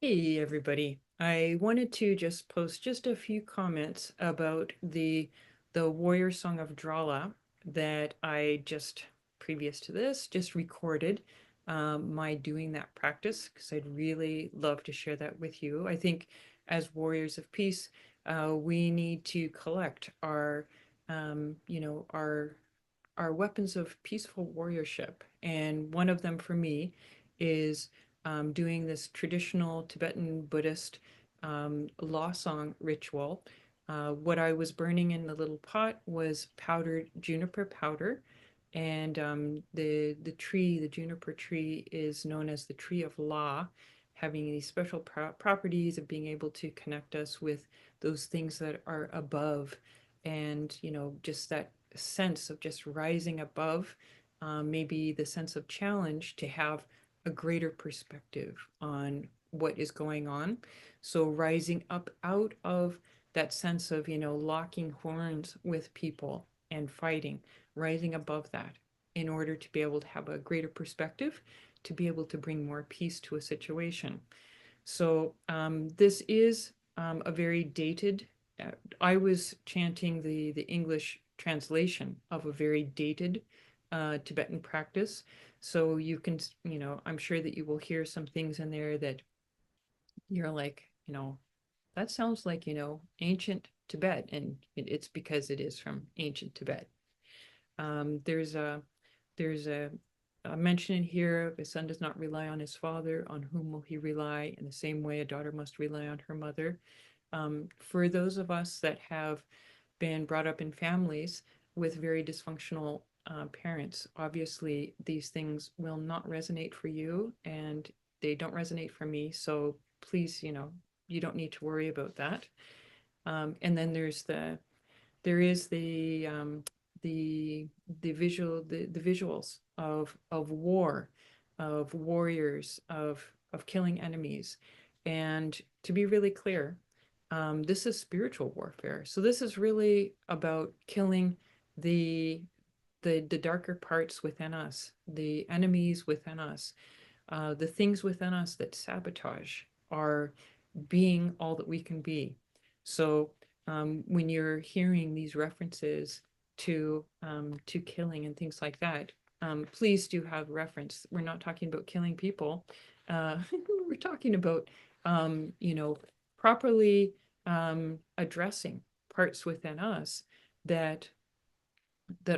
Hey everybody. I wanted to just post just a few comments about the Warrior Song of Drala that I just previous to this just recorded my doing that practice because I'd really love to share that with you. I think as warriors of peace, we need to collect our our weapons of peaceful warriorship. And one of them for me is doing this traditional Tibetan Buddhist lhasang ritual. What I was burning in the little pot was powdered juniper powder. And the juniper tree, is known as the tree of La, having these special properties of being able to connect us with those things that are above, and just that sense of just rising above, maybe the sense of challenge to have a greater perspective on what is going on. So rising up out of that sense of, locking horns with people and fighting, rising above that in order to be able to have a greater perspective, to be able to bring more peace to a situation. So this is a very dated. I was chanting the English translation of a very dated Tibetan practice. So you can, I'm sure that you will hear some things in there that you're like, that sounds like, ancient Tibet, and it's because it is from ancient Tibet. There's a mention in here: a son does not rely on his father, on whom will he rely? In the same way, a daughter must rely on her mother. For those of us that have been brought up in families with very dysfunctional parents, obviously these things will not resonate for you, and they don't resonate for me. So please, you don't need to worry about that. And then there is the the visuals of war, of warriors, of killing enemies. And to be really clear, this is spiritual warfare. So this is really about killing the the darker parts within us, the enemies within us, the things within us that sabotage our being all that we can be. So when you're hearing these references to killing and things like that, please do have reference. We're not talking about killing people. Uh, we're talking about properly addressing parts within us that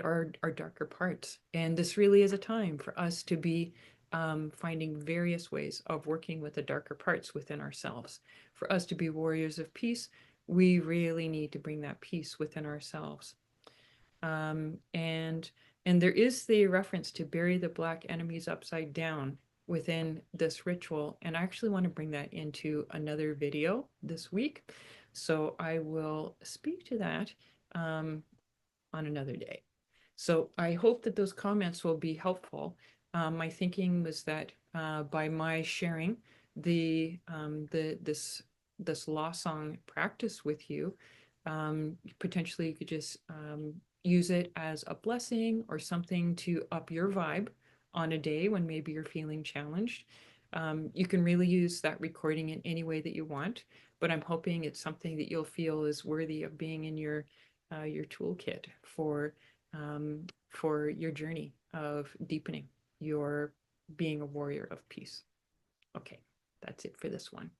are darker parts. And this really is a time for us to be finding various ways of working with the darker parts within ourselves. For us to be warriors of peace, we really need to bring that peace within ourselves. Um, and and there is the reference to bury the black enemies upside down within this ritual. And I actually want to bring that into another video this week. So I will speak to that on another day. So I hope that those comments will be helpful. My thinking was that by my sharing this law song practice with you, potentially you could just use it as a blessing or something to up your vibe on a day when maybe you're feeling challenged. You can really use that recording in any way that you want, but I'm hoping it's something that you'll feel is worthy of being in your toolkit for your journey of deepening your being a warrior of peace. Okay, that's it for this one.